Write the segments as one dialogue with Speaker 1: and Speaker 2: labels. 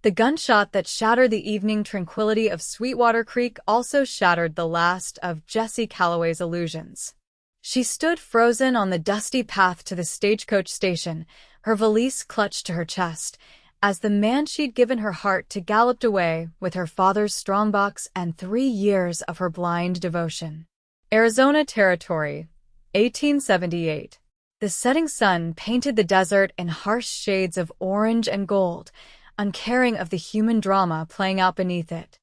Speaker 1: The gunshot that shattered the evening tranquility of Sweetwater Creek also shattered the last of Jessie Calloway's illusions. She stood frozen on the dusty path to the stagecoach station, her valise clutched to her chest, as the man she'd given her heart to galloped away with her father's strongbox and 3 years of her blind devotion. Arizona Territory, 1878. The setting sun painted the desert in harsh shades of orange and gold, uncaring of the human drama playing out beneath it.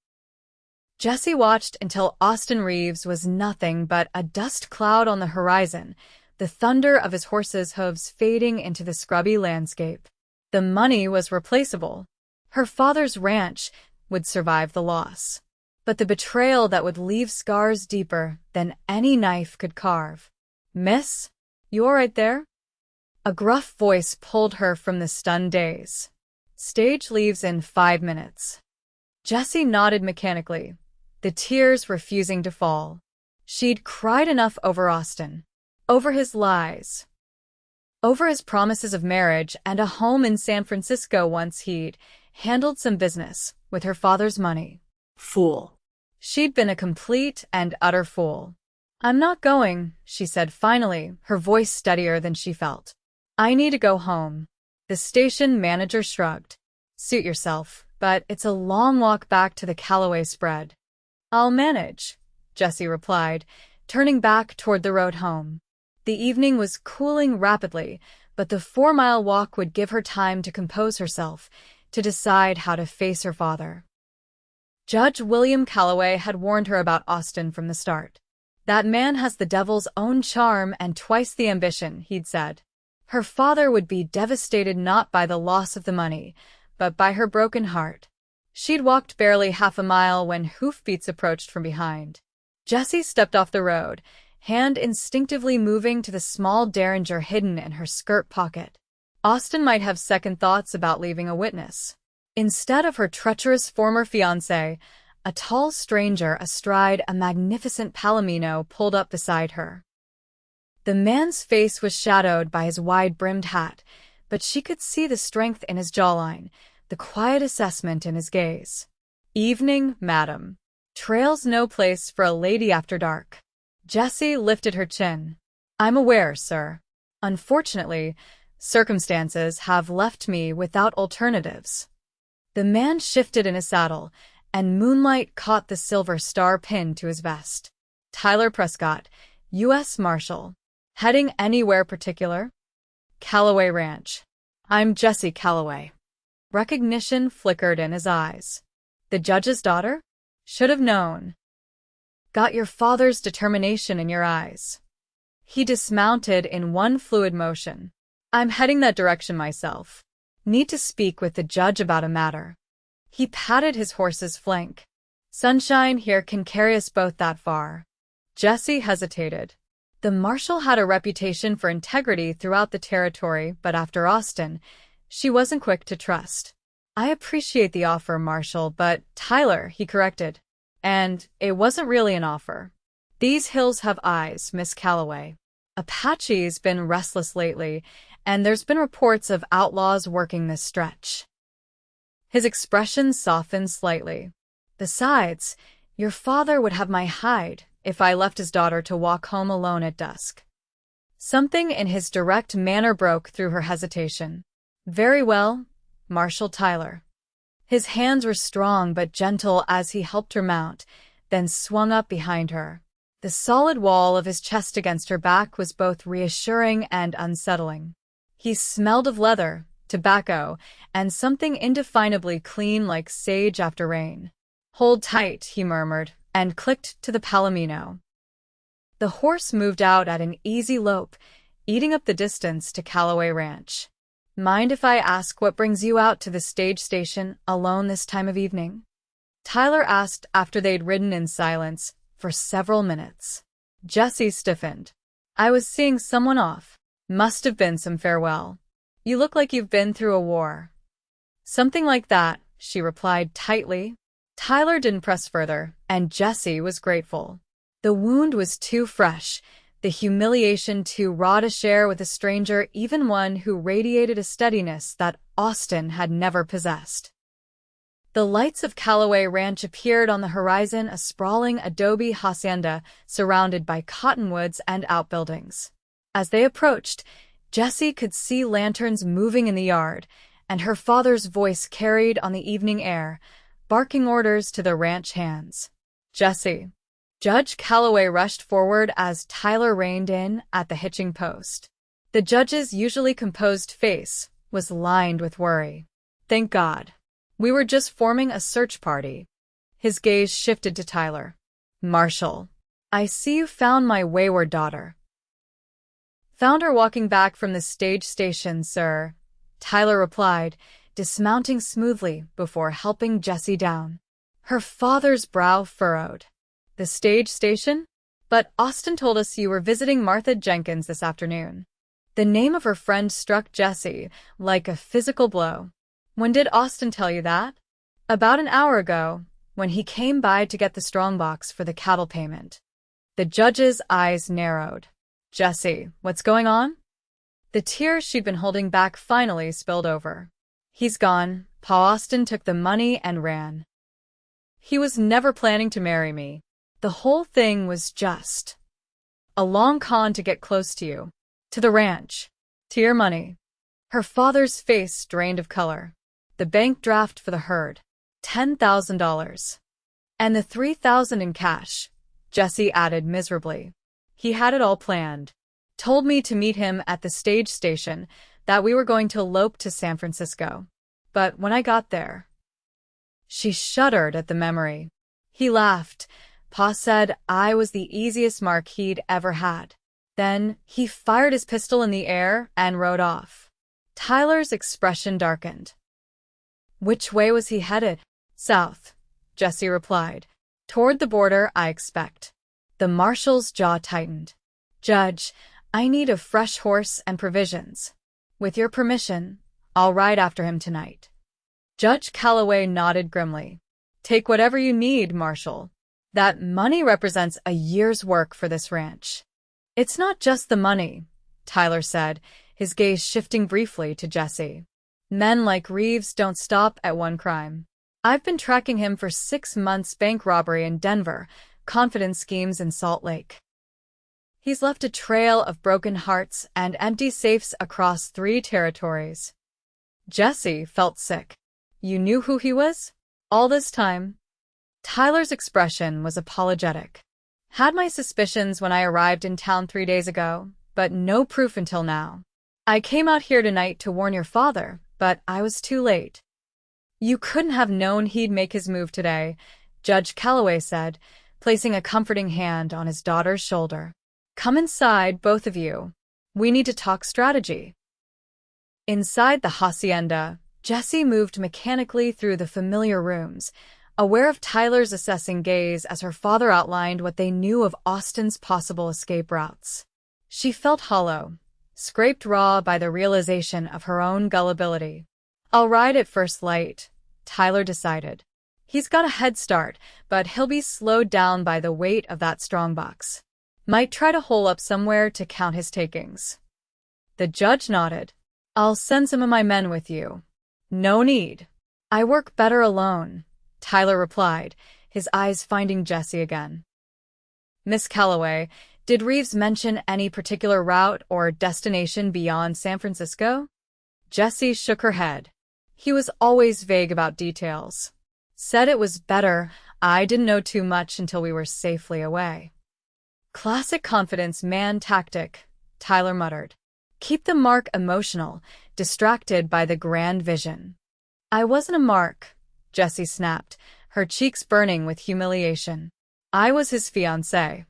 Speaker 1: Jessie watched until Austin Reeves was nothing but a dust cloud on the horizon, the thunder of his horse's hooves fading into the scrubby landscape. The money was replaceable. Her father's ranch would survive the loss. But the betrayal that would leave scars deeper than any knife could carve. "Miss, you all right there?" A gruff voice pulled her from the stunned daze. "Stage leaves in 5 minutes." Jessie nodded mechanically, the tears refusing to fall. She'd cried enough over Austin, over his lies, over his promises of marriage and a home in San Francisco once he'd handled some business with her father's money. Fool. She'd been a complete and utter fool. "I'm not going," she said finally, her voice steadier than she felt. "I need to go home." The station manager shrugged. "Suit yourself, but it's a long walk back to the Calloway spread." "I'll manage," Jessie replied, turning back toward the road home. The evening was cooling rapidly, but the 4-mile walk would give her time to compose herself, to decide how to face her father. Judge William Calloway had warned her about Austin from the start. "That man has the devil's own charm and twice the ambition," he'd said. Her father would be devastated not by the loss of the money, but by her broken heart. She'd walked barely half a mile when hoofbeats approached from behind. Jessie stepped off the road, hand instinctively moving to the small derringer hidden in her skirt pocket. Austin might have second thoughts about leaving a witness. Instead of her treacherous former fiancé, a tall stranger astride a magnificent palomino pulled up beside her. The man's face was shadowed by his wide-brimmed hat, but she could see the strength in his jawline, the quiet assessment in his gaze. "Evening, madam. Trail's no place for a lady after dark." Jessie lifted her chin. "I'm aware, sir. Unfortunately, circumstances have left me without alternatives." The man shifted in his saddle, and moonlight caught the silver star pinned to his vest. "Tyler Prescott, U.S. Marshal. Heading anywhere particular?" "Calloway Ranch. I'm Jessie Calloway." Recognition flickered in his eyes. "The judge's daughter? Should have known. Got your father's determination in your eyes." He dismounted in one fluid motion. "I'm heading that direction myself. Need to speak with the judge about a matter." He patted his horse's flank. "Sunshine here can carry us both that far." Jessie hesitated. The marshal had a reputation for integrity throughout the territory, but after Austin, she wasn't quick to trust. "I appreciate the offer, Marshal, but Tyler," he corrected. "And it wasn't really an offer. These hills have eyes, Miss Calloway. Apache's been restless lately, and there's been reports of outlaws working this stretch." His expression softened slightly. "Besides, your father would have my hide if I left his daughter to walk home alone at dusk." Something in his direct manner broke through her hesitation. "Very well, Marshal Tyler." His hands were strong but gentle as he helped her mount, then swung up behind her. The solid wall of his chest against her back was both reassuring and unsettling. He smelled of leather, tobacco, and something indefinably clean like sage after rain. "Hold tight," he murmured, and clicked to the palomino. The horse moved out at an easy lope, eating up the distance to Calloway Ranch. "Mind if I ask what brings you out to the stage station alone this time of evening?" Tyler asked after they'd ridden in silence for several minutes. Jessie stiffened. "I was seeing someone off. Must have been some farewell. You look like you've been through a war." "Something like that," she replied tightly. Tyler didn't press further, and Jessie was grateful. The wound was too fresh, the humiliation too raw to share with a stranger, even one who radiated a steadiness that Austin had never possessed. The lights of Calloway Ranch appeared on the horizon, a sprawling adobe hacienda surrounded by cottonwoods and outbuildings. As they approached, Jessie could see lanterns moving in the yard, and her father's voice carried on the evening air, barking orders to the ranch hands. "Jessie." Judge Calloway rushed forward as Tyler reined in at the hitching post. The judge's usually composed face was lined with worry. "Thank God. We were just forming a search party." His gaze shifted to Tyler. "Marshal, I see you found my wayward daughter." "Found her walking back from the stage station, sir," Tyler replied, dismounting smoothly before helping Jessie down. Her father's brow furrowed. "The stage station? But Austin told us you were visiting Martha Jenkins this afternoon." The name of her friend struck Jessie like a physical blow. "When did Austin tell you that?" "About an hour ago, when he came by to get the strongbox for the cattle payment." The judge's eyes narrowed. "Jessie, what's going on?" The tears she'd been holding back finally spilled over. "He's gone. Pa Austin took the money and ran. He was never planning to marry me. The whole thing was just a long con to get close to you, to the ranch, to your money." Her father's face drained of color. "The bank draft for the herd, $10,000. And the $3,000 in cash," Jessie added miserably. "He had it all planned. Told me to meet him at the stage station, that we were going to elope to San Francisco. But when I got there..." She shuddered at the memory. "He laughed. Pa said I was the easiest mark he'd ever had. Then he fired his pistol in the air and rode off." Tyler's expression darkened. "Which way was he headed?" "South," Jessie replied. "Toward the border, I expect." The marshal's jaw tightened. "Judge, I need a fresh horse and provisions. With your permission, I'll ride after him tonight." Judge Calloway nodded grimly. "Take whatever you need, Marshal. That money represents a year's work for this ranch." "It's not just the money," Tyler said, his gaze shifting briefly to Jessie. "Men like Reeves don't stop at one crime. I've been tracking him for 6 months: bank robbery in Denver, confidence schemes in Salt Lake. He's left a trail of broken hearts and empty safes across 3 territories." Jessie felt sick. "You knew who he was? All this time?" Tyler's expression was apologetic. "Had my suspicions when I arrived in town 3 days ago, but no proof until now. I came out here tonight to warn your father, but I was too late." "You couldn't have known he'd make his move today," Judge Calloway said, placing a comforting hand on his daughter's shoulder. "Come inside, both of you. We need to talk strategy." Inside the hacienda, Jessie moved mechanically through the familiar rooms, aware of Tyler's assessing gaze as her father outlined what they knew of Austin's possible escape routes. She felt hollow, scraped raw by the realization of her own gullibility. "I'll ride at first light," Tyler decided. "He's got a head start, but he'll be slowed down by the weight of that strongbox. Might try to hole up somewhere to count his takings." The judge nodded. "I'll send some of my men with you." "No need. I work better alone," Tyler replied, his eyes finding Jessie again. "Miss Calloway, did Reeves mention any particular route or destination beyond San Francisco?" Jessie shook her head. "He was always vague about details. Said it was better I didn't know too much until we were safely away." "Classic confidence man tactic," Tyler muttered. "Keep the mark emotional, distracted by the grand vision." "I wasn't a mark," Jessie snapped, her cheeks burning with humiliation. "I was his fiancé."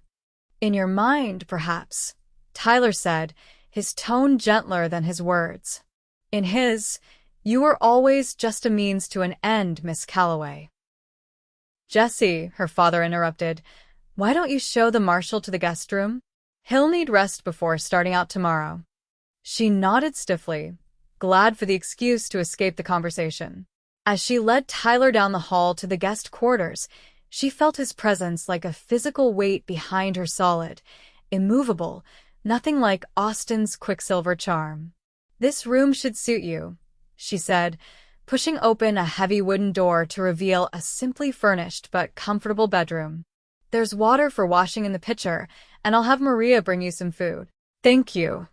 Speaker 1: "In your mind, perhaps," Tyler said, his tone gentler than his words. "In his, you were always just a means to an end, Miss Calloway." "Jessie," her father interrupted, "why don't you show the marshal to the guest room? He'll need rest before starting out tomorrow." She nodded stiffly, glad for the excuse to escape the conversation. As she led Tyler down the hall to the guest quarters, she felt his presence like a physical weight behind her, solid, immovable, nothing like Austin's quicksilver charm. "This room should suit you," she said, pushing open a heavy wooden door to reveal a simply furnished but comfortable bedroom. "There's water for washing in the pitcher, and I'll have Maria bring you some food." "Thank you."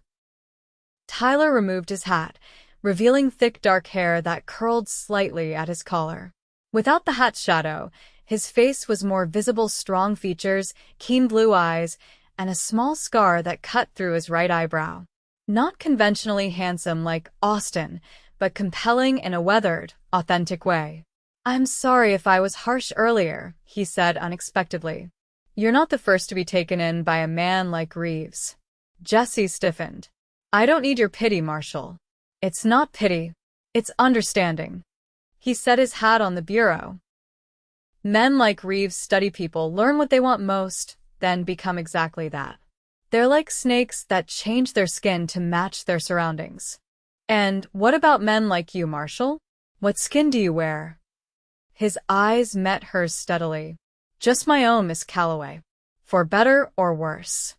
Speaker 1: Tyler removed his hat, revealing thick dark hair that curled slightly at his collar. Without the hat's shadow, his face was more visible, strong features, keen blue eyes, and a small scar that cut through his right eyebrow. Not conventionally handsome like Austin, but compelling in a weathered, authentic way. "I'm sorry if I was harsh earlier," he said unexpectedly. "You're not the first to be taken in by a man like Reeves." Jessie stiffened. "I don't need your pity, Marshal." "It's not pity. It's understanding." He set his hat on the bureau. "Men like Reeves study people, learn what they want most, then become exactly that. They're like snakes that change their skin to match their surroundings." "And what about men like you, Marshal? What skin do you wear?" His eyes met hers steadily. "Just my own, Miss Calloway. For better or worse."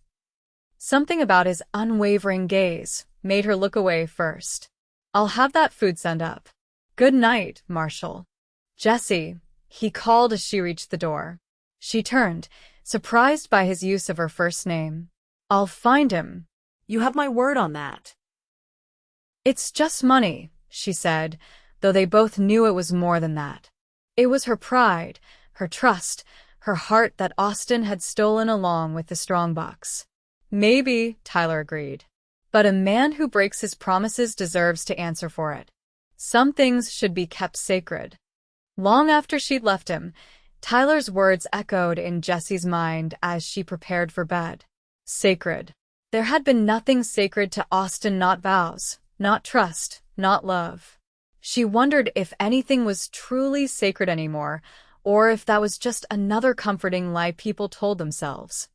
Speaker 1: Something about his unwavering gaze made her look away first. "I'll have that food sent up." "Good night, Marshal." "Jessie," he called as she reached the door. She turned, surprised by his use of her first name. "I'll find him."
Speaker 2: "You have my word on that."
Speaker 1: "It's just money," she said, though they both knew it was more than that. It was her pride, her trust, her heart that Austin had stolen along with the strongbox. "Maybe," Tyler agreed. "But a man who breaks his promises deserves to answer for it. Some things should be kept sacred." Long after she'd left him, Tyler's words echoed in Jessie's mind as she prepared for bed. Sacred. There had been nothing sacred to Austin, not vows, not trust, not love. She wondered if anything was truly sacred anymore, or if that was just another comforting lie people told themselves.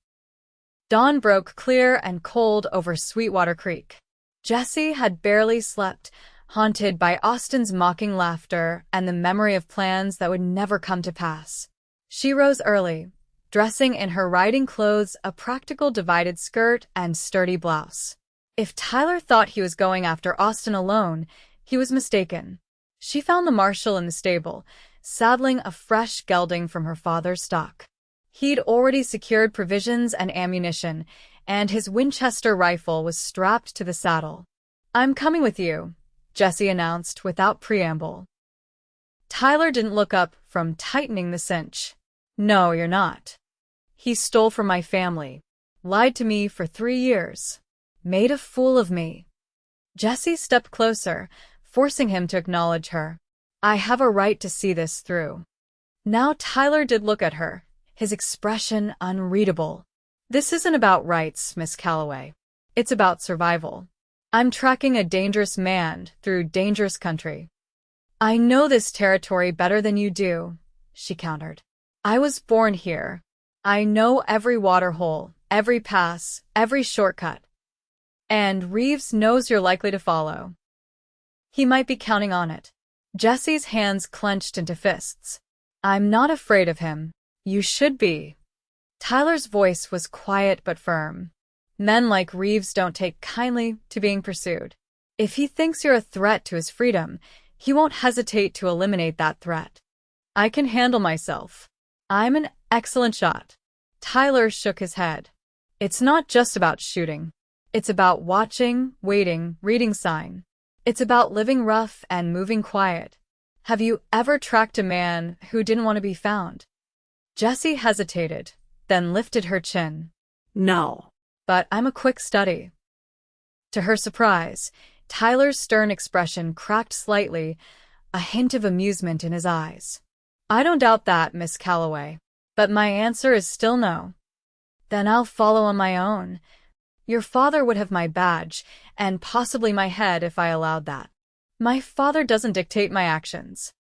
Speaker 1: Dawn broke clear and cold over Sweetwater Creek. Jessie had barely slept, haunted by Austin's mocking laughter and the memory of plans that would never come to pass. She rose early, dressing in her riding clothes, a practical divided skirt and sturdy blouse. If Tyler thought he was going after Austin alone, he was mistaken. She found the marshal in the stable, saddling a fresh gelding from her father's stock. He'd already secured provisions and ammunition, and his Winchester rifle was strapped to the saddle. "I'm coming with you," Jessie announced without preamble. Tyler didn't look up from tightening the cinch. "No, you're not. He stole from my family, lied to me for 3 years, made a fool of me." Jessie stepped closer, forcing him to acknowledge her. "I have a right to see this through." Now Tyler did look at her, his expression unreadable. "This isn't about rights, Miss Calloway. It's about survival. I'm tracking a dangerous man through dangerous country." "I know this territory better than you do," she countered. "I was born here. I know every waterhole, every pass, every shortcut. And Reeves knows you're likely to follow. He might be counting on it." Jessie's hands clenched into fists. "I'm not afraid of him. You should be." Tyler's voice was quiet but firm. "Men like Reeves don't take kindly to being pursued. If he thinks you're a threat to his freedom, he won't hesitate to eliminate that threat. I can handle myself. I'm an excellent shot." Tyler shook his head. "It's not just about shooting. It's about watching, waiting, reading sign. It's about living rough and moving quiet. Have you ever tracked a man who didn't want to be found?" Jessie hesitated, then lifted her chin.
Speaker 2: "No.
Speaker 1: But I'm a quick study." To her surprise, Tyler's stern expression cracked slightly, a hint of amusement in his eyes. "I don't doubt that, Miss Calloway. But my answer is still no." "Then I'll follow on my own. Your father would have my badge, and possibly my head if I allowed that." "My father doesn't dictate my actions."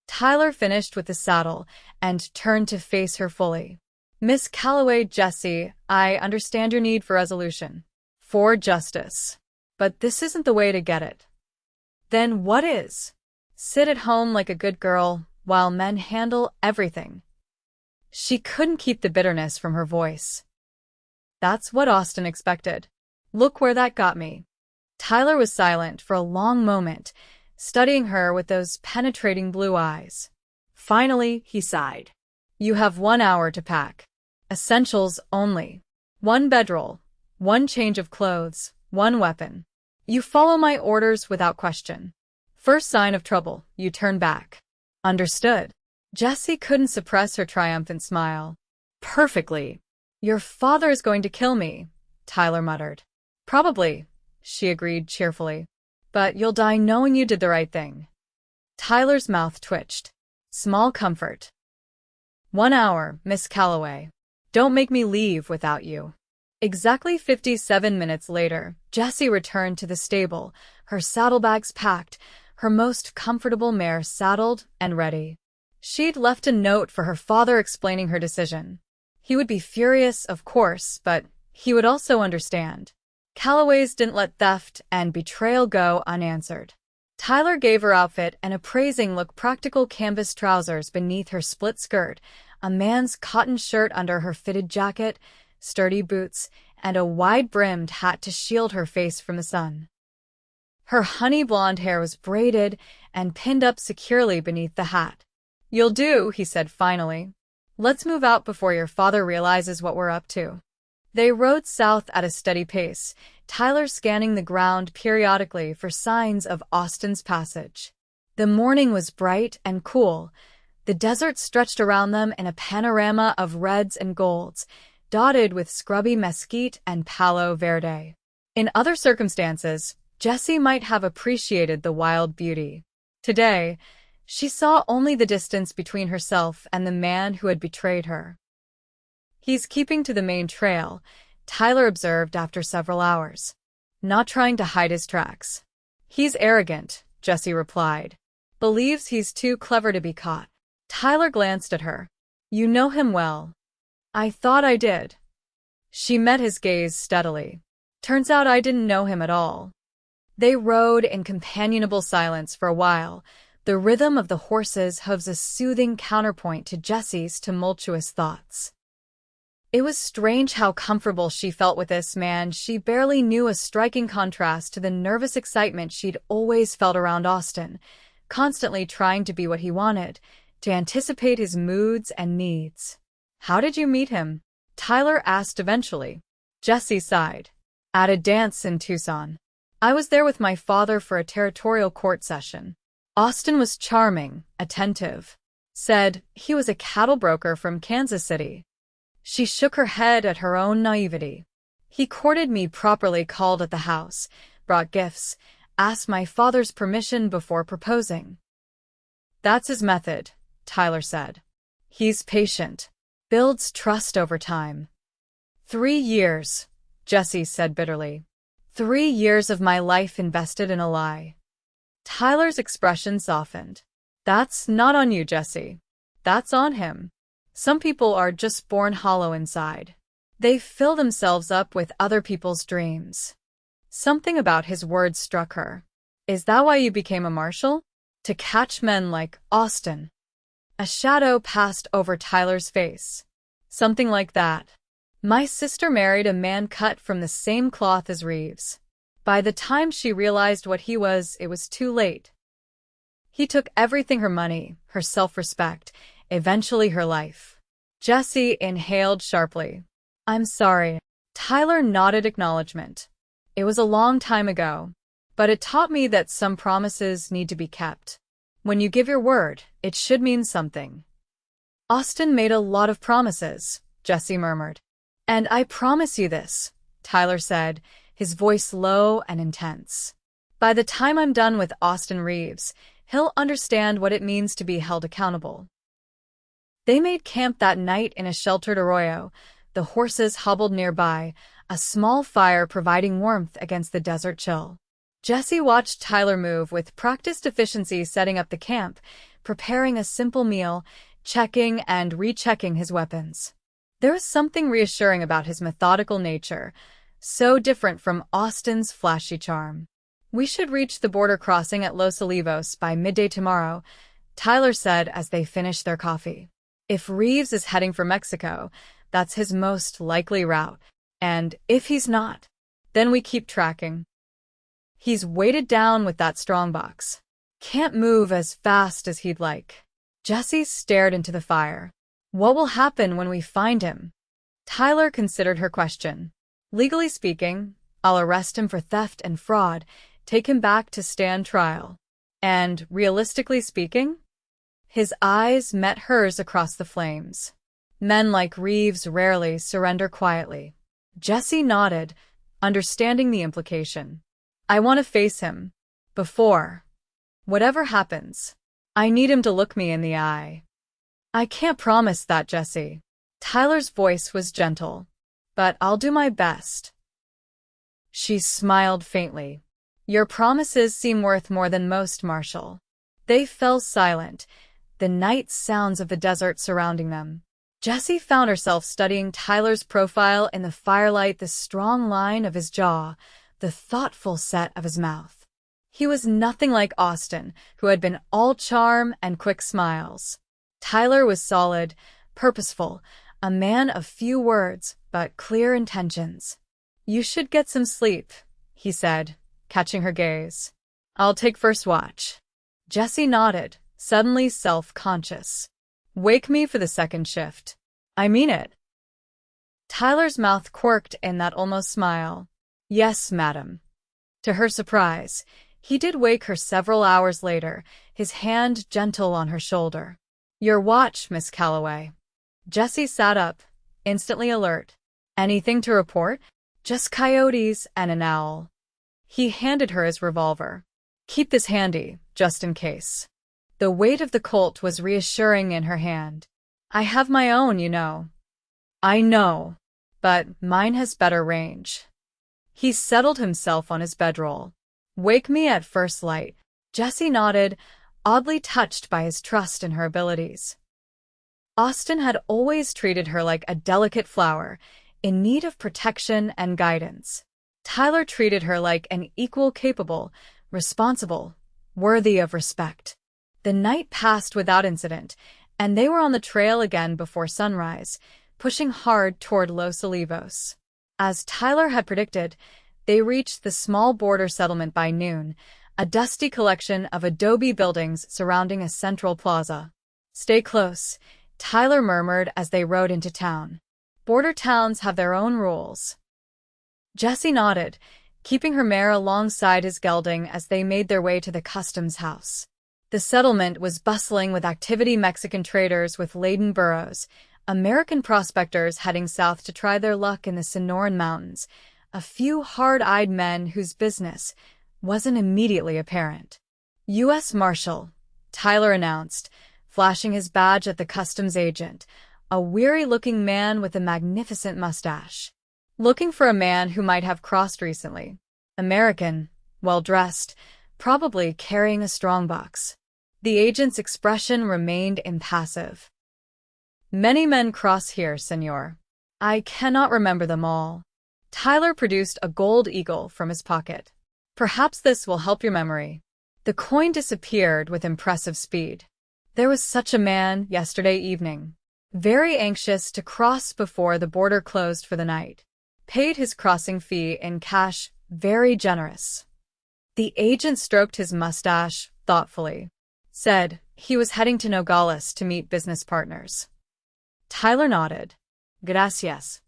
Speaker 1: Tyler finished with the saddle and turned to face her fully. "Miss Calloway, Jessie, I understand your need for resolution, for justice. But this isn't the way to get it." "Then what is?" "Sit at home like a good girl, while men handle everything." She couldn't keep the bitterness from her voice. "That's what Austin expected. Look where that got me." Tyler was silent for a long moment, studying her with those penetrating blue eyes.
Speaker 2: Finally, he sighed.
Speaker 1: You have 1 hour to pack. Essentials only. 1 bedroll, 1 change of clothes, 1 weapon. You follow my orders without question. First sign of trouble, you turn back. Understood. Jessie couldn't suppress her triumphant smile.
Speaker 2: Perfectly.
Speaker 1: Your father is going to kill me, Tyler muttered. Probably, she agreed cheerfully. But you'll die knowing you did the right thing. Tyler's mouth twitched. Small comfort. 1 hour, Miss Calloway. Don't make me leave without you. Exactly 57 minutes later, Jessie returned to the stable, her saddlebags packed, her most comfortable mare saddled and ready. She'd left a note for her father explaining her decision. He would be furious, of course, but he would also understand. Calloways didn't let theft and betrayal go unanswered. Tyler gave her outfit an appraising look: practical canvas trousers beneath her split skirt, a man's cotton shirt under her fitted jacket, sturdy boots, and a wide-brimmed hat to shield her face from the sun. Her honey blonde hair was braided and pinned up securely beneath the hat. You'll do, he said finally. Let's move out before your father realizes what we're up to. They rode south at a steady pace, Tyler scanning the ground periodically for signs of Austin's passage. The morning was bright and cool. The desert stretched around them in a panorama of reds and golds, dotted with scrubby mesquite and palo verde. In other circumstances, Jessie might have appreciated the wild beauty. Today, she saw only the distance between herself and the man who had betrayed her. He's keeping to the main trail, Tyler observed after several hours. Not trying to hide his tracks. He's arrogant, Jessie replied. Believes he's too clever to be caught. Tyler glanced at her. You know him well. I thought I did. She met his gaze steadily. Turns out I didn't know him at all. They rode in companionable silence for a while, the rhythm of the horses' hooves a soothing counterpoint to Jessie's tumultuous thoughts. It was strange how comfortable she felt with this man she barely knew, a striking contrast to the nervous excitement she'd always felt around Austin, constantly trying to be what he wanted, to anticipate his moods and needs. How did you meet him? Tyler asked eventually. Jessie sighed. At a dance in Tucson. I was there with my father for a territorial court session. Austin was charming, attentive. Said he was a cattle broker from Kansas City. She shook her head at her own naivety. He courted me properly, called at the house, brought gifts, asked my father's permission before proposing. That's his method, Tyler said. He's patient. Builds trust over time. 3 years, Jessie said bitterly. 3 years of my life invested in a lie. Tyler's expression softened. That's not on you, Jessie. That's on him. Some people are just born hollow inside. They fill themselves up with other people's dreams. Something about his words struck her. Is that why you became a marshal? To catch men like Austin? A shadow passed over Tyler's face. Something like that. My sister married a man cut from the same cloth as Reeves. By the time she realized what he was, it was too late. He took everything: her money, her self-respect, eventually her life. Jessie inhaled sharply. I'm sorry. Tyler nodded acknowledgement. It was a long time ago, but it taught me that some promises need to be kept. When you give your word, it should mean something. Austin made a lot of promises, Jessie murmured. And I promise you this, Tyler said, his voice low and intense. By the time I'm done with Austin Reeves, he'll understand what it means to be held accountable. They made camp that night in a sheltered arroyo. The horses hobbled nearby, a small fire providing warmth against the desert chill. Jessie watched Tyler move with practiced efficiency, setting up the camp, preparing a simple meal, checking and rechecking his weapons. There was something reassuring about his methodical nature, so different from Austin's flashy charm. We should reach the border crossing at Los Olivos by midday tomorrow, Tyler said as they finished their coffee. If Reeves is heading for Mexico, that's his most likely route. And if he's not, then we keep tracking. He's weighted down with that strongbox. Can't move as fast as he'd like. Jessie stared into the fire. What will happen when we find him? Tyler considered her question. Legally speaking, I'll arrest him for theft and fraud, take him back to stand trial. And, realistically speaking? His eyes met hers across the flames. Men like Reeves rarely surrender quietly. Jessie nodded, understanding the implication. I want to face him. Before. Whatever happens. I need him to look me in the eye. I can't promise that, Jessie. Tyler's voice was gentle. But I'll do my best. She smiled faintly. Your promises seem worth more than most, Marshal. They fell silent, the night sounds of the desert surrounding them. Jessie found herself studying Tyler's profile in the firelight, the strong line of his jaw, the thoughtful set of his mouth. He was nothing like Austin, who had been all charm and quick smiles. Tyler was solid, purposeful, a man of few words, but clear intentions. You should get some sleep, he said, catching her gaze. I'll take first watch. Jessie nodded, suddenly self-conscious. Wake me for the second shift. I mean it. Tyler's mouth quirked in that almost smile. Yes, madam. To her surprise, he did wake her several hours later, his hand gentle on her shoulder. Your watch, Miss Calloway. Jessie sat up, instantly alert. Anything to report? Just coyotes and an owl. He handed her his revolver. Keep this handy, just in case. The weight of the Colt was reassuring in her hand. I have my own, you know. I know, but mine has better range. He settled himself on his bedroll. Wake me at first light. Jessie nodded, oddly touched by his trust in her abilities. Austin had always treated her like a delicate flower, in need of protection and guidance. Tyler treated her like an equal, capable, responsible, worthy of respect. The night passed without incident, and they were on the trail again before sunrise, pushing hard toward Los Olivos. As Tyler had predicted, they reached the small border settlement by noon, a dusty collection of adobe buildings surrounding a central plaza. Stay close, Tyler murmured as they rode into town. Border towns have their own rules. Jessie nodded, keeping her mare alongside his gelding as they made their way to the customs house. The settlement was bustling with activity, Mexican traders with laden burros, American prospectors heading south to try their luck in the Sonoran Mountains, a few hard-eyed men whose business wasn't immediately apparent. U.S. Marshal, Tyler announced, flashing his badge at the customs agent, a weary-looking man with a magnificent mustache. Looking for a man who might have crossed recently. American, well-dressed, probably carrying a strongbox. The agent's expression remained impassive. Many men cross here, senor. I cannot remember them all. Tyler produced a gold eagle from his pocket. Perhaps this will help your memory. The coin disappeared with impressive speed. There was such a man yesterday evening. Very anxious to cross before the border closed for the night. Paid his crossing fee in cash, very generous. The agent stroked his mustache thoughtfully. Said he was heading to Nogales to meet business partners. Tyler nodded. Gracias.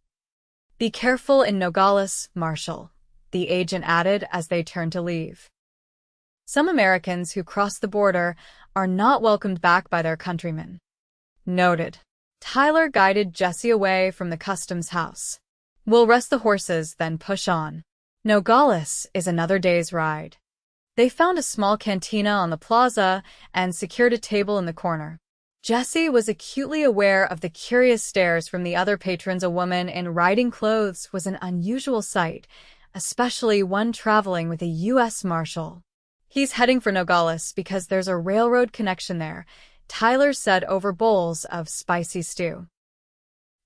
Speaker 1: Be careful in Nogales, Marshal, the agent added as they turned to leave. Some Americans who cross the border are not welcomed back by their countrymen. Noted. Tyler guided Jessie away from the customs house. We'll rest the horses, then push on. Nogales is another day's ride. They found a small cantina on the plaza and secured a table in the corner. Jessie was acutely aware of the curious stares from the other patrons. A woman in riding clothes was an unusual sight, especially one traveling with a U.S. Marshal. He's heading for Nogales because there's a railroad connection there, Tyler said over bowls of spicy stew.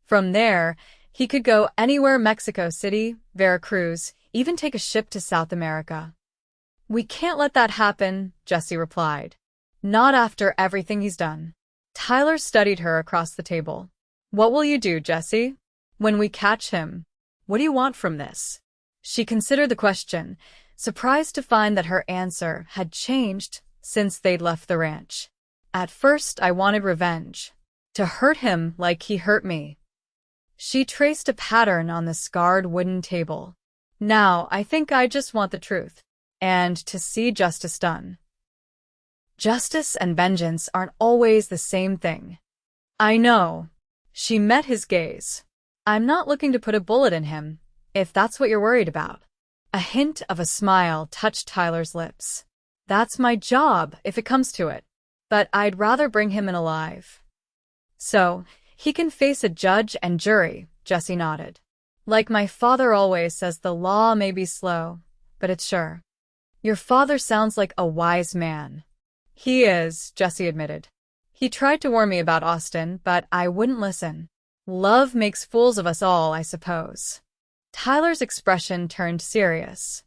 Speaker 1: From there, he could go anywhere: Mexico City, Veracruz, even take a ship to South America. We can't let that happen, Jessie replied. Not after everything he's done. Tyler studied her across the table. What will you do, Jessie? When we catch him? What do you want from this? She considered the question, surprised to find that her answer had changed, since they'd left the ranch. At first, I wanted revenge. To hurt him like he hurt me. She traced a pattern on the scarred wooden table. Now, I think I just want the truth. And to see justice done. Justice and vengeance aren't always the same thing. I know. She met his gaze. I'm not looking to put a bullet in him, if that's what you're worried about. A hint of a smile touched Tyler's lips. That's my job, if it comes to it. But I'd rather bring him in alive. So, he can face a judge and jury, Jessie nodded. Like my father always says, the law may be slow, but it's sure. Your father sounds like a wise man. He is, Jessie admitted. He tried to warn me about Austin, but I wouldn't listen. Love makes fools of us all, I suppose. Tyler's expression turned serious.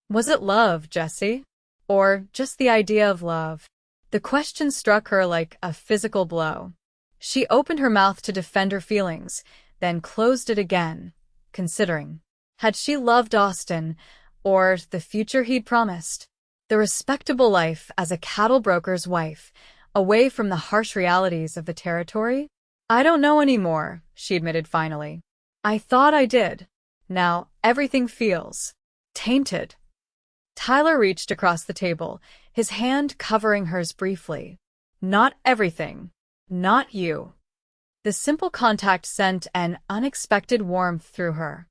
Speaker 1: Was it love, Jessie? Or just the idea of love? The question struck her like a physical blow. She opened her mouth to defend her feelings, then closed it again, considering. Had she loved Austin, or the future he'd promised? The respectable life as a cattle broker's wife, away from the harsh realities of the territory? I don't know anymore, she admitted finally. I thought I did. Now, everything feels tainted. Tyler reached across the table, his hand covering hers briefly. Not everything. Not you. The simple contact sent an unexpected warmth through her.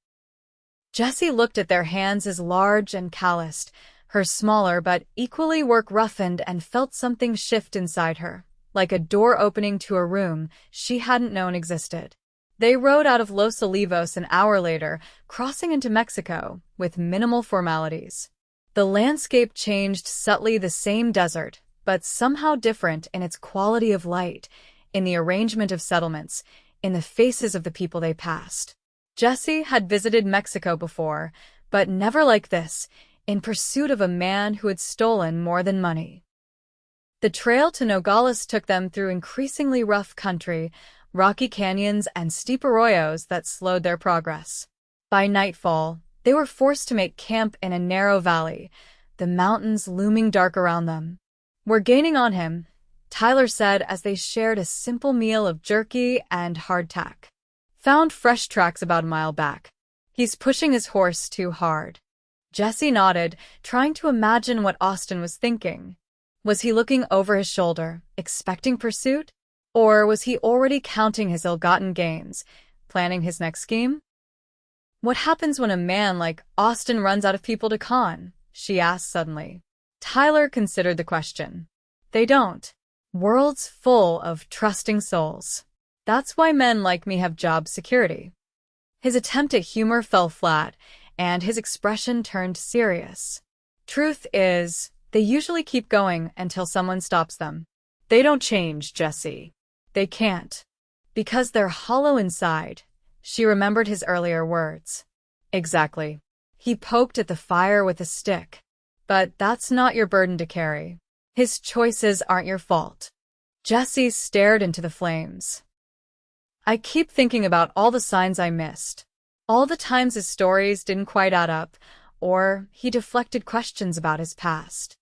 Speaker 1: Jessie looked at their hands as large and calloused, hers smaller but equally work-roughened, and felt something shift inside her, like a door opening to a room she hadn't known existed. They rode out of Los Olivos an hour later, crossing into Mexico with minimal formalities. The landscape changed subtly, the same desert, but somehow different in its quality of light, in the arrangement of settlements, in the faces of the people they passed. Jessie had visited Mexico before, but never like this, in pursuit of a man who had stolen more than money. The trail to Nogales took them through increasingly rough country, rocky canyons and steep arroyos that slowed their progress. By nightfall, they were forced to make camp in a narrow valley, the mountains looming dark around them. We're gaining on him, Tyler said as they shared a simple meal of jerky and hardtack. Found fresh tracks about a mile back. He's pushing his horse too hard. Jessie nodded, trying to imagine what Austin was thinking. Was he looking over his shoulder, expecting pursuit? Or was he already counting his ill-gotten gains, planning his next scheme? What happens when a man like Austin runs out of people to con? She asked suddenly. Tyler considered the question. They don't. Worlds full of trusting souls. That's why men like me have job security. His attempt at humor fell flat, and his expression turned serious. Truth is, they usually keep going until someone stops them. They don't change, Jessie. They can't. Because they're hollow inside. She remembered his earlier words. Exactly. He poked at the fire with a stick. But that's not your burden to carry. His choices aren't your fault. Jessie stared into the flames. I keep thinking about all the signs I missed. All the times his stories didn't quite add up, or he deflected questions about his past.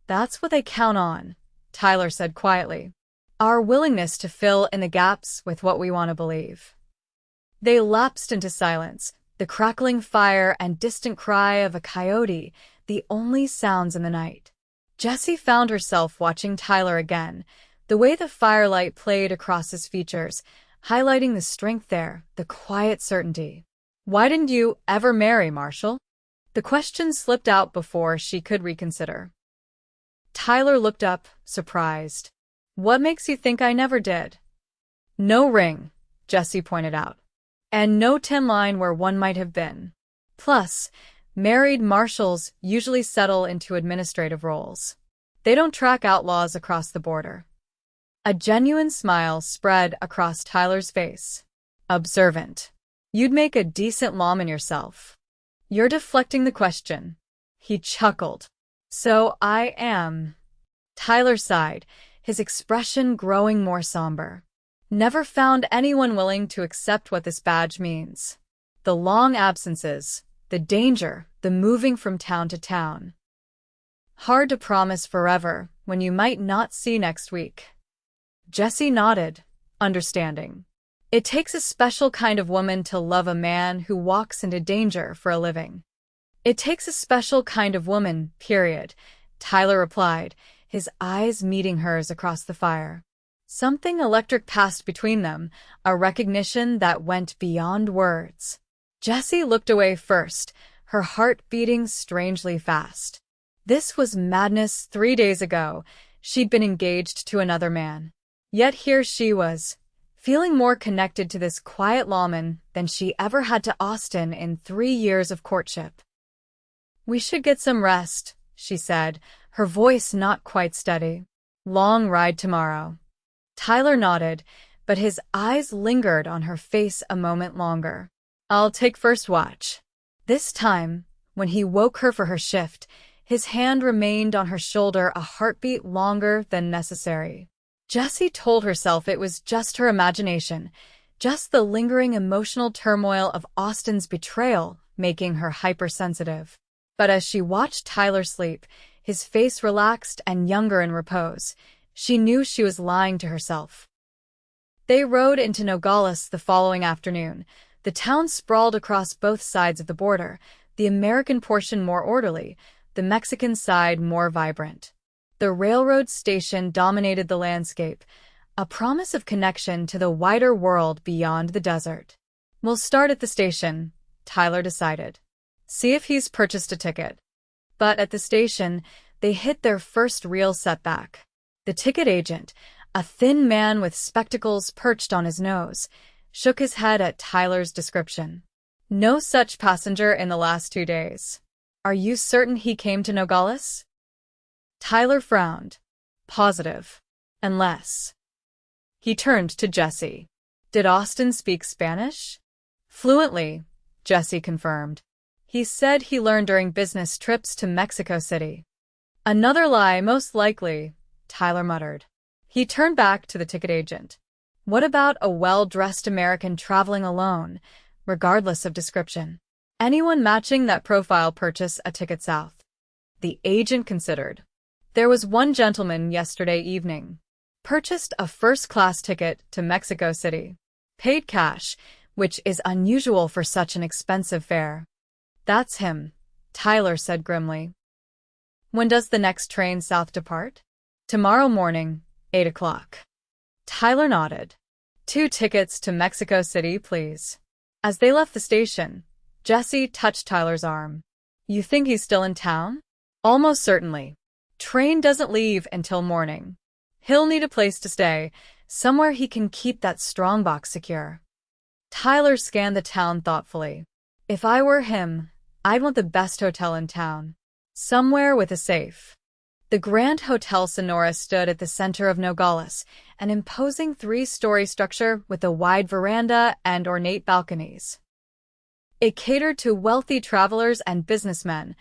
Speaker 1: That's what they count on, Tyler said quietly. Our willingness to fill in the gaps with what we want to believe. They lapsed into silence, the crackling fire and distant cry of a coyote, the only sounds in the night. Jessie found herself watching Tyler again, the way the firelight played across his features, highlighting the strength there, the quiet certainty. Why didn't you ever marry, Marshal? The question slipped out before she could reconsider. Tyler looked up, surprised. What makes you think I never did? No ring, Jessie pointed out. And no tin line where one might have been. Plus, married marshals usually settle into administrative roles. They don't track outlaws across the border. A genuine smile spread across Tyler's face. Observant. You'd make a decent mom in yourself. You're deflecting the question. He chuckled. So I am. Tyler sighed, his expression growing more somber. Never found anyone willing to accept what this badge means. The long absences, the danger, the moving from town to town. Hard to promise forever when you might not see next week. Jessie nodded, understanding. It takes a special kind of woman to love a man who walks into danger for a living. It takes a special kind of woman, period, Tyler replied, his eyes meeting hers across the fire. Something electric passed between them, a recognition that went beyond words. Jessie looked away first, her heart beating strangely fast. This was madness. 3 days ago, she'd been engaged to another man. Yet here she was, feeling more connected to this quiet lawman than she ever had to Austin in 3 years of courtship. "We should get some rest," she said, her voice not quite steady. "Long ride tomorrow." Tyler nodded, but his eyes lingered on her face a moment longer. "I'll take first watch." This time, when he woke her for her shift, his hand remained on her shoulder a heartbeat longer than necessary. Jessie told herself it was just her imagination, just the lingering emotional turmoil of Austin's betrayal making her hypersensitive. But as she watched Tyler sleep, his face relaxed and younger in repose, she knew she was lying to herself. They rode into Nogales the following afternoon. The town sprawled across both sides of the border, the American portion more orderly, the Mexican side more vibrant. The railroad station dominated the landscape, a promise of connection to the wider world beyond the desert. "We'll start at the station," Tyler decided. "See if he's purchased a ticket." But at the station, they hit their first real setback. The ticket agent, a thin man with spectacles perched on his nose, shook his head at Tyler's description. "No such passenger in the last 2 days. Are you certain he came to Nogales?" Tyler frowned. "Positive. Unless." He turned to Jessie. "Did Austin speak Spanish?" "Fluently," Jessie confirmed. "He said he learned during business trips to Mexico City." "Another lie, most likely," Tyler muttered. He turned back to the ticket agent. "What about a well-dressed American traveling alone, regardless of description? Anyone matching that profile purchase a ticket south?" The agent considered. "There was one gentleman yesterday evening. Purchased a first-class ticket to Mexico City. Paid cash, which is unusual for such an expensive fare." "That's him," Tyler said grimly. "When does the next train south depart?" "Tomorrow morning, 8 o'clock. Tyler nodded. "2 tickets to Mexico City, please." As they left the station, Jessie touched Tyler's arm. "You think he's still in town?" "Almost certainly. Train doesn't leave until morning. He'll need a place to stay, somewhere he can keep that strongbox secure." Tyler scanned the town thoughtfully. "If I were him, I'd want the best hotel in town. Somewhere with a safe." The Grand Hotel Sonora stood at the center of Nogales, an imposing 3-story structure with a wide veranda and ornate balconies. It catered to wealthy travelers and businessmen,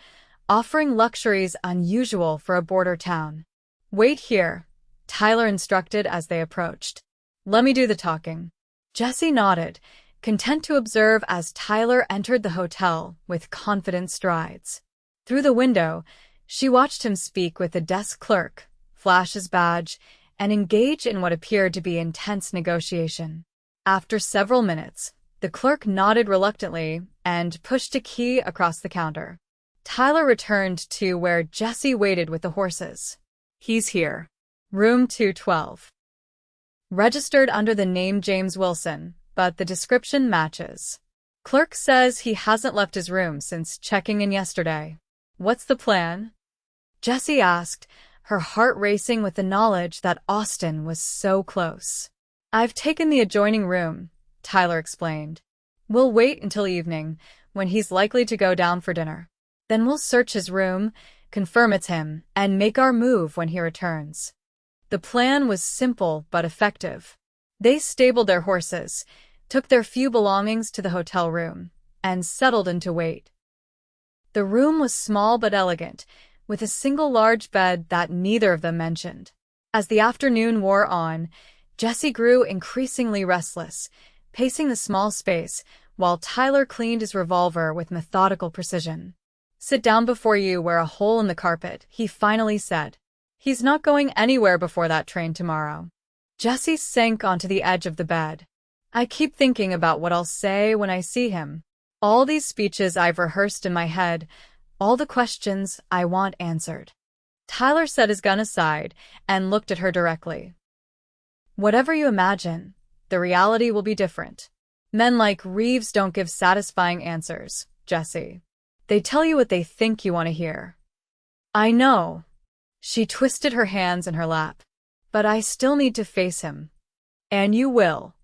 Speaker 1: offering luxuries unusual for a border town. "Wait here," Tyler instructed as they approached. "Let me do the talking." Jessie nodded, content to observe as Tyler entered the hotel with confident strides. Through the window, she watched him speak with the desk clerk, flash his badge, and engage in what appeared to be intense negotiation. After several minutes, the clerk nodded reluctantly and pushed a key across the counter. Tyler returned to where Jessie waited with the horses. "He's here. Room 212. Registered under the name James Wilson, but the description matches. Clerk says he hasn't left his room since checking in yesterday." "What's the plan?" Jessie asked, her heart racing with the knowledge that Austin was so close. "I've taken the adjoining room," Tyler explained. "We'll wait until evening, when he's likely to go down for dinner. Then we'll search his room, confirm it's him, and make our move when he returns." The plan was simple but effective. They stabled their horses, took their few belongings to the hotel room, and settled in to wait. The room was small but elegant, with a single large bed that neither of them mentioned. As the afternoon wore on, Jessie grew increasingly restless, pacing the small space, while Tyler cleaned his revolver with methodical precision. Sit down before you wear a hole in the carpet, he finally said. He's not going anywhere before that train tomorrow. Jessie sank onto the edge of the bed. I keep thinking about what I'll say when I see him. All these speeches I've rehearsed in my head, all the questions I want answered. Tyler set his gun aside and looked at her directly. Whatever you imagine, the reality will be different. Men like Reeves don't give satisfying answers, Jessie. They tell you what they think you want to hear. I know. She twisted her hands in her lap. But I still need to face him. And you will.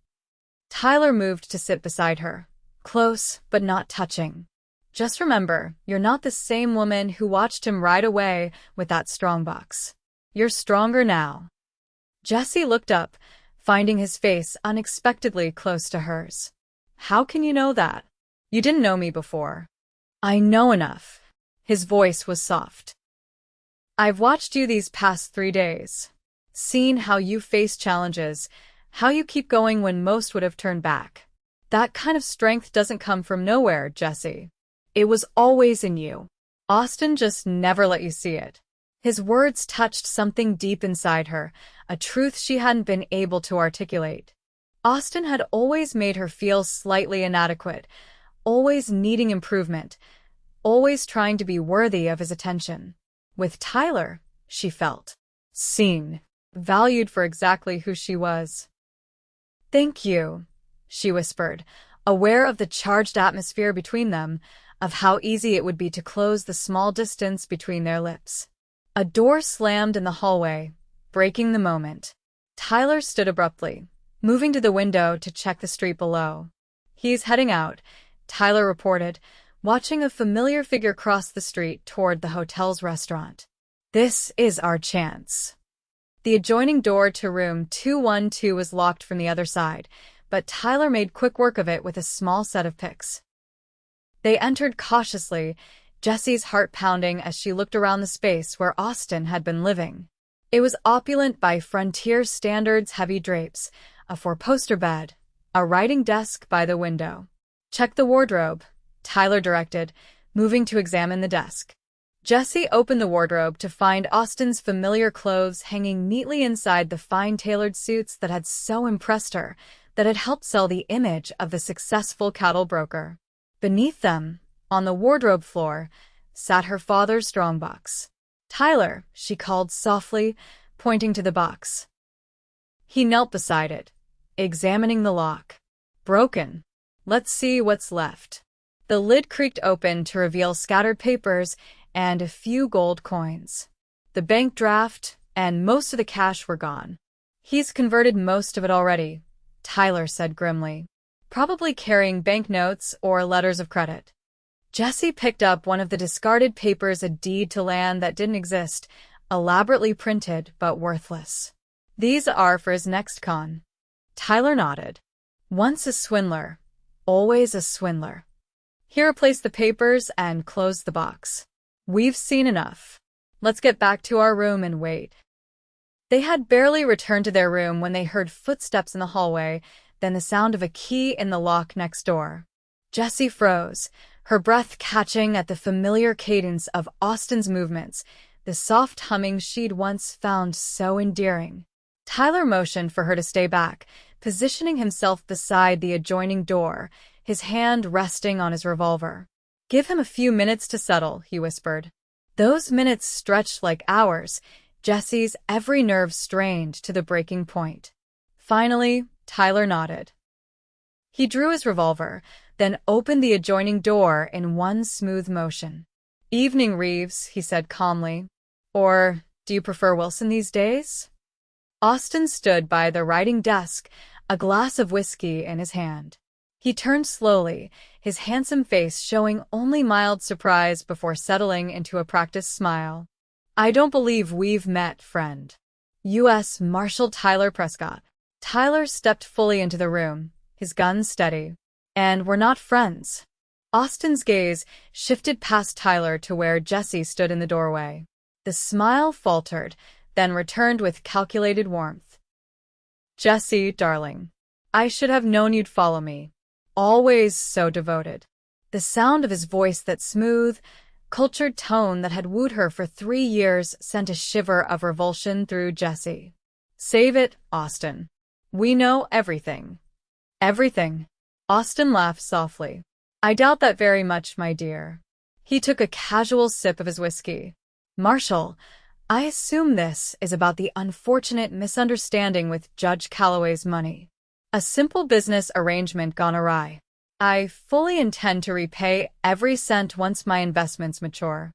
Speaker 1: Tyler moved to sit beside her, close but not touching. Just remember, you're not the same woman who watched him ride away with that strongbox. You're stronger now. Jessie looked up, finding his face unexpectedly close to hers. How can you know that? You didn't know me before. I know enough. His voice was soft. I've watched you these past 3 days. Seen how you face challenges, how you keep going when most would have turned back. That kind of strength doesn't come from nowhere, Jessie. It was always in you. Austin just never let you see it. His words touched something deep inside her, a truth she hadn't been able to articulate. Austin had always made her feel slightly inadequate, always needing improvement, always trying to be worthy of his attention. With Tyler, she felt seen, valued for exactly who she was. Thank you, she whispered, aware of the charged atmosphere between them, of how easy it would be to close the small distance between their lips. A door slammed in the hallway, breaking the moment. Tyler stood abruptly, moving to the window to check the street below. He's heading out, Tyler reported, watching a familiar figure cross the street toward the hotel's restaurant. This is our chance. The adjoining door to room 212 was locked from the other side, but Tyler made quick work of it with a small set of picks. They entered cautiously, Jessie's heart pounding as she looked around the space where Austin had been living. It was opulent by frontier standards, heavy drapes, a 4-poster bed, a writing desk by the window. Check the wardrobe, Tyler directed, moving to examine the desk. Jessie opened the wardrobe to find Austin's familiar clothes hanging neatly inside the fine tailored suits that had so impressed her, that had helped sell the image of the successful cattle broker. Beneath them, on the wardrobe floor, sat her father's strongbox. Tyler, she called softly, pointing to the box. He knelt beside it, examining the lock. Broken. Let's see what's left. The lid creaked open to reveal scattered papers and a few gold coins. The bank draft and most of the cash were gone. He's converted most of it already, Tyler said grimly. Probably carrying banknotes or letters of credit. Jessie picked up one of the discarded papers, a deed to land that didn't exist, elaborately printed but worthless. These are for his next con. Tyler nodded. Once a swindler, always a swindler. He replaced the papers and closed the box. We've seen enough. Let's get back to our room and wait. They had barely returned to their room when they heard footsteps in the hallway, then the sound of a key in the lock next door. Jessie froze, her breath catching at the familiar cadence of Austin's movements, the soft humming she'd once found so endearing. Tyler motioned for her to stay back, positioning himself beside the adjoining door, his hand resting on his revolver. Give him a few minutes to settle, he whispered. Those minutes stretched like hours, Jessie's every nerve strained to the breaking point. Finally, Tyler nodded. He drew his revolver, then opened the adjoining door in one smooth motion. Evening, Reeves, he said calmly. Or, do you prefer Wilson these days? Austin stood by the writing desk, a glass of whiskey in his hand. He turned slowly, his handsome face showing only mild surprise before settling into a practiced smile. I don't believe we've met, friend. U.S. Marshal Tyler Prescott. Tyler stepped fully into the room, his gun steady. And we're not friends. Austin's gaze shifted past Tyler to where Jessie stood in the doorway. The smile faltered, then returned with calculated warmth. Jessie, darling, I should have known you'd follow me. Always so devoted. The sound of his voice, that smooth, cultured tone that had wooed her for 3 years sent a shiver of revulsion through Jessie. "Save it, Austin. We know everything." "Everything?" Austin laughed softly. "I doubt that very much, my dear." He took a casual sip of his whiskey. "Marshal, I assume this is about the unfortunate misunderstanding with Judge Calloway's money. A simple business arrangement gone awry. I fully intend to repay every cent once my investments mature."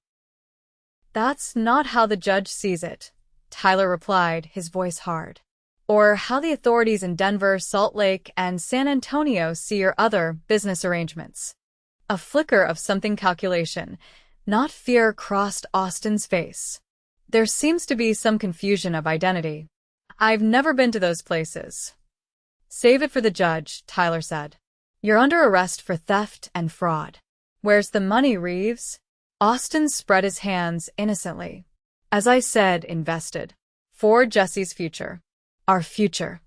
Speaker 1: "That's not how the judge sees it," Tyler replied, his voice hard. "Or how the authorities in Denver, Salt Lake, and San Antonio see your other business arrangements." A flicker of something calculation, not fear, crossed Austin's face. "There seems to be some confusion of identity. I've never been to those places." "Save it for the judge," Tyler said. "You're under arrest for theft and fraud." "Where's the money, Reeves?" Austin spread his hands innocently. "As I said, invested. For Jessie's future. Our future."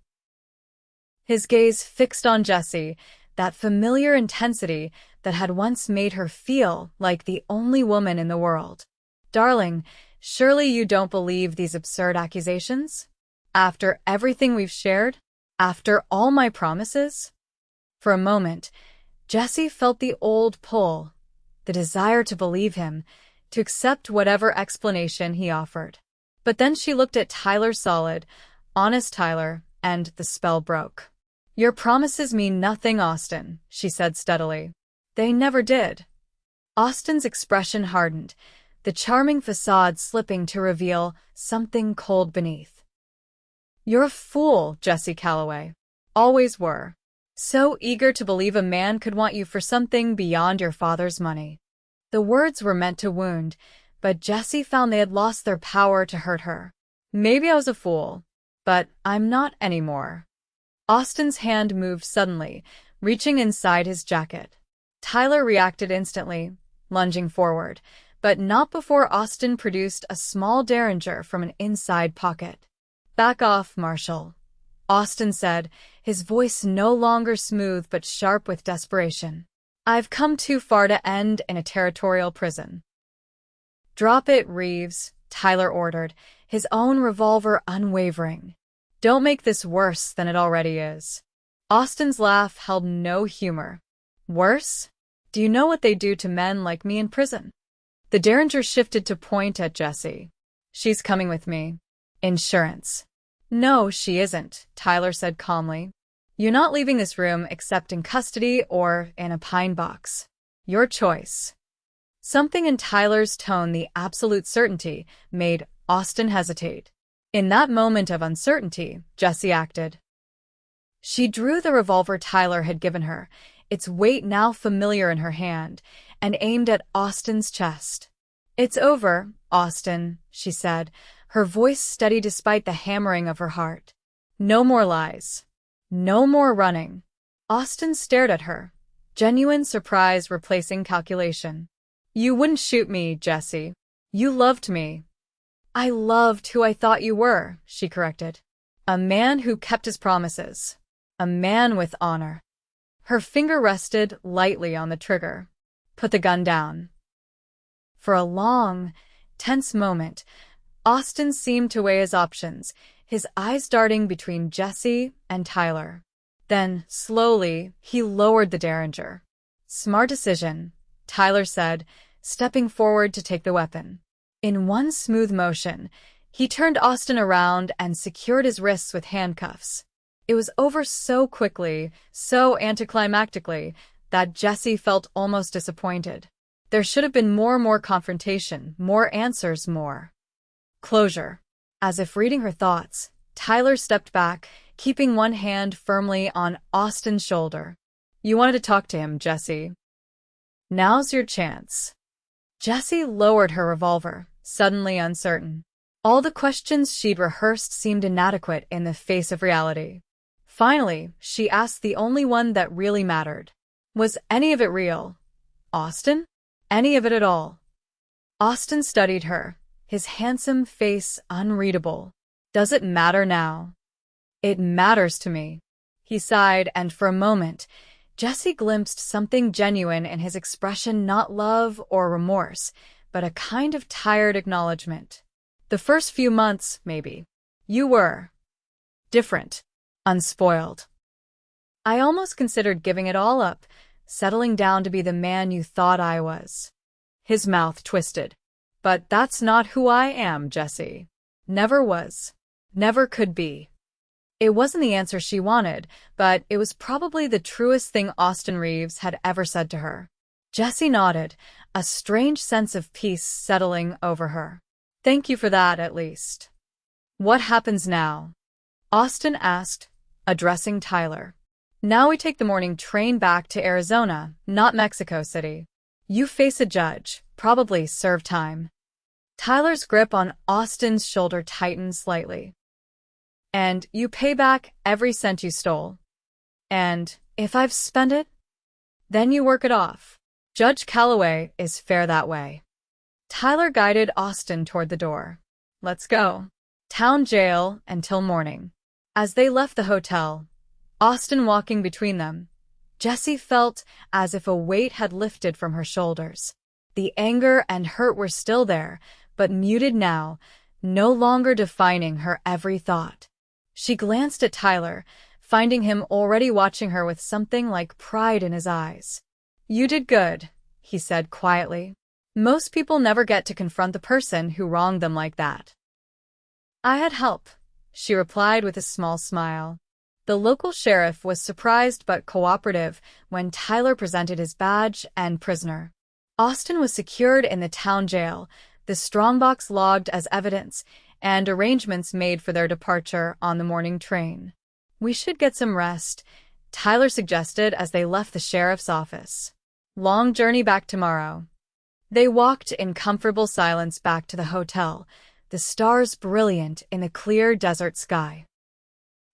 Speaker 1: His gaze fixed on Jessie, that familiar intensity that had once made her feel like the only woman in the world. "Darling, surely you don't believe these absurd accusations? After everything we've shared? After all my promises?" For a moment, Jessie felt the old pull, the desire to believe him, to accept whatever explanation he offered. But then she looked at Tyler's solid, honest Tyler, and the spell broke. "Your promises mean nothing, Austin," she said steadily. "They never did." Austin's expression hardened, the charming facade slipping to reveal something cold beneath. "You're a fool, Jessie Calloway. Always were. So eager to believe a man could want you for something beyond your father's money." The words were meant to wound, but Jessie found they had lost their power to hurt her. "Maybe I was a fool, but I'm not anymore." Austin's hand moved suddenly, reaching inside his jacket. Tyler reacted instantly, lunging forward, but not before Austin produced a small derringer from an inside pocket. "Back off, Marshal," Austin said, his voice no longer smooth but sharp with desperation. "I've come too far to end in a territorial prison." "Drop it, Reeves," Tyler ordered, his own revolver unwavering. "Don't make this worse than it already is." Austin's laugh held no humor. "Worse? Do you know what they do to men like me in prison?" The derringer shifted to point at Jessie. "She's coming with me. Insurance." "No, she isn't," Tyler said calmly. "You're not leaving this room except in custody or in a pine box. Your choice." Something in Tyler's tone, the absolute certainty, made Austin hesitate. In that moment of uncertainty, Jessie acted. She drew the revolver Tyler had given her, its weight now familiar in her hand, and aimed at Austin's chest. "It's over, Austin," she said, her voice steady despite the hammering of her heart. "No more lies. No more running." Austin stared at her, genuine surprise replacing calculation. "You wouldn't shoot me, Jessie. You loved me." "I loved who I thought you were," she corrected. "A man who kept his promises. A man with honor." Her finger rested lightly on the trigger. "Put the gun down." For a long, tense moment, Austin seemed to weigh his options, his eyes darting between Jessie and Tyler. Then, slowly, he lowered the derringer. "Smart decision," Tyler said, stepping forward to take the weapon. In one smooth motion, he turned Austin around and secured his wrists with handcuffs. It was over so quickly, so anticlimactically, that Jessie felt almost disappointed. There should have been more confrontation, more answers, more closure. As if reading her thoughts, Tyler stepped back, keeping one hand firmly on Austin's shoulder. "You wanted to talk to him, Jessie. Now's your chance." Jessie lowered her revolver, suddenly uncertain. All the questions she'd rehearsed seemed inadequate in the face of reality. Finally, she asked the only one that really mattered. "Was any of it real, Austin? Any of it at all?" Austin studied her, his handsome face unreadable. "Does it matter now?" "It matters to me." He sighed, and for a moment, Jessie glimpsed something genuine in his expression, not love or remorse, but a kind of tired acknowledgement. The first few months, maybe. You were different, unspoiled. I almost considered giving it all up, settling down to be the man you thought I was. His mouth twisted. But that's not who I am, Jessie. Never was. Never could be. It wasn't the answer she wanted, but it was probably the truest thing Austin Reeves had ever said to her. Jessie nodded, a strange sense of peace settling over her. Thank you for that, at least. What happens now? Austin asked, addressing Tyler. Now we take the morning train back to Arizona, not Mexico City. You face a judge, probably serve time. Tyler's grip on Austin's shoulder tightened slightly. And you pay back every cent you stole. And if I've spent it, then you work it off. Judge Calloway is fair that way. Tyler guided Austin toward the door. Let's go. Town jail until morning. As they left the hotel, Austin walking between them, Jessie felt as if a weight had lifted from her shoulders. The anger and hurt were still there, but muted now, no longer defining her every thought. She glanced at Tyler, finding him already watching her with something like pride in his eyes. You did good, he said quietly. Most people never get to confront the person who wronged them like that. I had help, she replied with a small smile. The local sheriff was surprised but cooperative when Tyler presented his badge and prisoner. Austin was secured in the town jail, the strongbox logged as evidence, and arrangements made for their departure on the morning train. We should get some rest, Tyler suggested as they left the sheriff's office. Long journey back tomorrow. They walked in comfortable silence back to the hotel, the stars brilliant in the clear desert sky.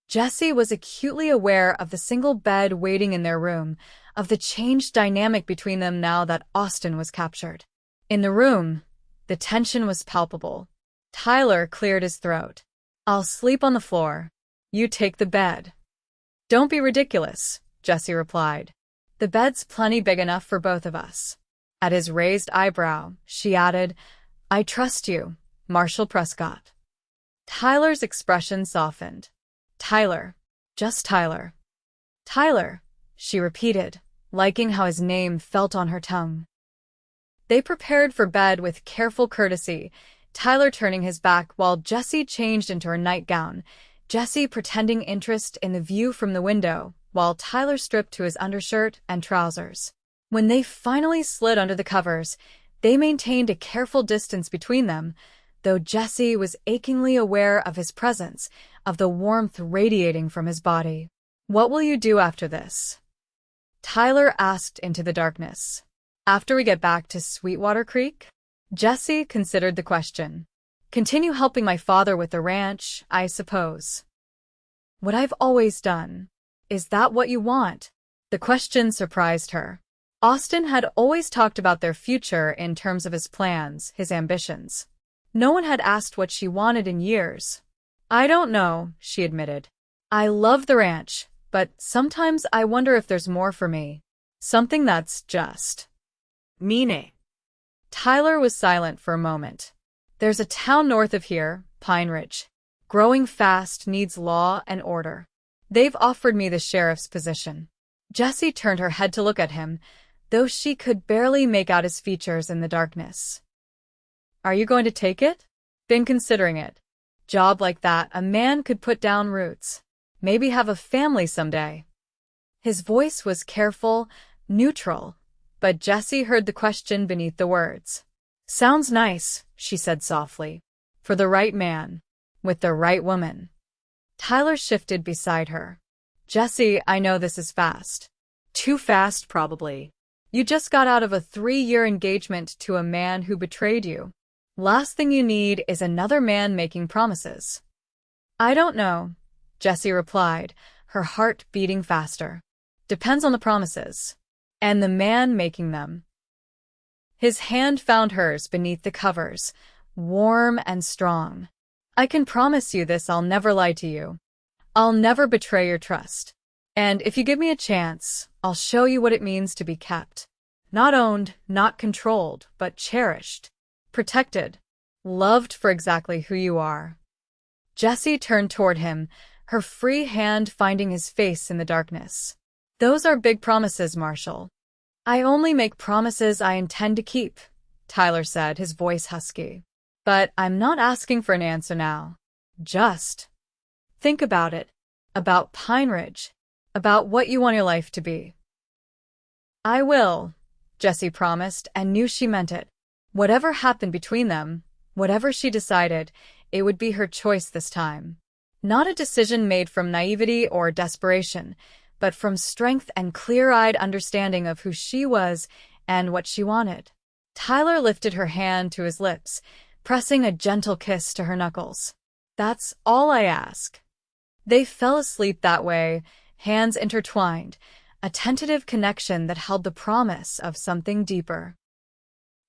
Speaker 1: Jessie was acutely aware of the single bed waiting in their room, of the changed dynamic between them now that Austin was captured. In the room, the tension was palpable. Tyler cleared his throat. I'll sleep on the floor. You take the bed. Don't be ridiculous, Jessie replied. The bed's plenty big enough for both of us. At his raised eyebrow, she added, I trust you, Marshal Prescott. Tyler's expression softened. Tyler. Just Tyler. Tyler, she repeated, liking how his name felt on her tongue. They prepared for bed with careful courtesy, Tyler turning his back while Jessie changed into her nightgown, Jessie pretending interest in the view from the window, while Tyler stripped to his undershirt and trousers. When they finally slid under the covers, they maintained a careful distance between them, though Jessie was achingly aware of his presence, of the warmth radiating from his body. What will you do after this? Tyler asked into the darkness. After we get back to Sweetwater Creek? Jessie considered the question. Continue helping my father with the ranch, I suppose. What I've always done. Is that what you want? The question surprised her. Austin had always talked about their future in terms of his plans, his ambitions. No one had asked what she wanted in years. I don't know, she admitted. I love the ranch, but sometimes I wonder if there's more for me. Something that's just meaning. Tyler was silent for a moment. There's a town north of here, Pine Ridge. Growing fast, needs law and order. They've offered me the sheriff's position. Jessie turned her head to look at him, though she could barely make out his features in the darkness. Are you going to take it? Been considering it. Job like that, a man could put down roots. Maybe have a family someday. His voice was careful, neutral, but Jessie heard the question beneath the words. Sounds nice, she said softly. For the right man. With the right woman. Tyler shifted beside her. Jessie, I know this is fast. Too fast, probably. You just got out of a 3-year engagement to a man who betrayed you. Last thing you need is another man making promises. I don't know, Jessie replied, her heart beating faster. Depends on the promises. And the man making them. His hand found hers beneath the covers, warm and strong. I can promise you this, I'll never lie to you. I'll never betray your trust. And if you give me a chance, I'll show you what it means to be kept. Not owned, not controlled, but cherished. protected, loved for exactly who you are. Jessie turned toward him, her free hand finding his face in the darkness. Those are big promises, Marshal. I only make promises I intend to keep, Tyler said, his voice husky. But I'm not asking for an answer now. Just think about it, about Pine Ridge, about what you want your life to be. I will, Jessie promised, and knew she meant it. Whatever happened between them, whatever she decided, it would be her choice this time. Not a decision made from naivety or desperation, but from strength and clear-eyed understanding of who she was and what she wanted. Tyler lifted her hand to his lips, pressing a gentle kiss to her knuckles. That's all I ask. They fell asleep that way, hands intertwined, a tentative connection that held the promise of something deeper.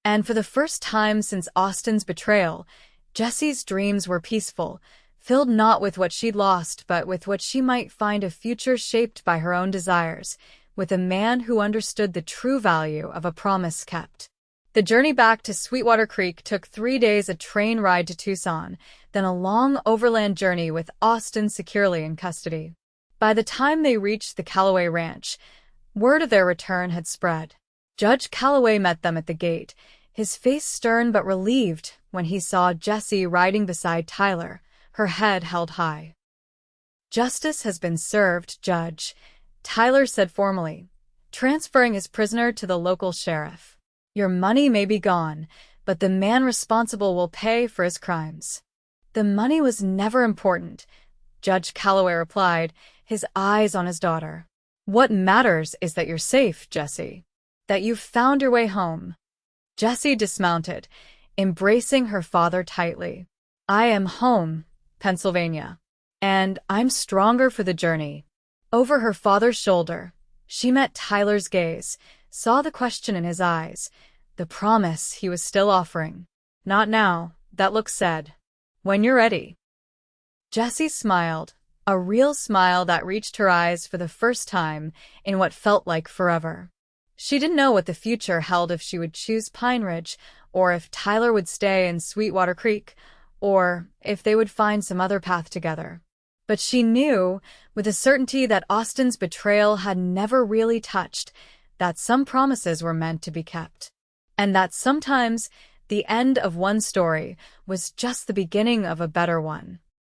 Speaker 1: And for the first time since Austin's betrayal, Jessie's dreams were peaceful, filled not with what she'd lost but with what she might find a future shaped by her own desires, with a man who understood the true value of a promise kept. The journey back to Sweetwater Creek took 3 days, a train ride to Tucson, then a long overland journey with Austin securely in custody. By the time they reached the Calloway ranch, word of their return had spread. Judge Calloway met them at the gate, his face stern but relieved when he saw Jessie riding beside Tyler, her head held high. Justice has been served, Judge, Tyler said formally, transferring his prisoner to the local sheriff. Your money may be gone, but the man responsible will pay for his crimes. The money was never important, Judge Calloway replied, his eyes on his daughter. What matters is that you're safe, Jessie. That you've found your way home. Jessie dismounted, embracing her father tightly. I am home, Pennsylvania. And I'm stronger for the journey. Over her father's shoulder, she met Tyler's gaze, saw the question in his eyes, the promise he was still offering. Not now, that look said. When you're ready. Jessie smiled, a real smile that reached her eyes for the first time in what felt like forever. She didn't know what the future held, if she would choose Pine Ridge, or if Tyler would stay in Sweetwater Creek, or if they would find some other path together. But she knew, with a certainty that Austin's betrayal had never really touched, that some promises were meant to be kept. And that sometimes the end of one story was just the beginning of a better one.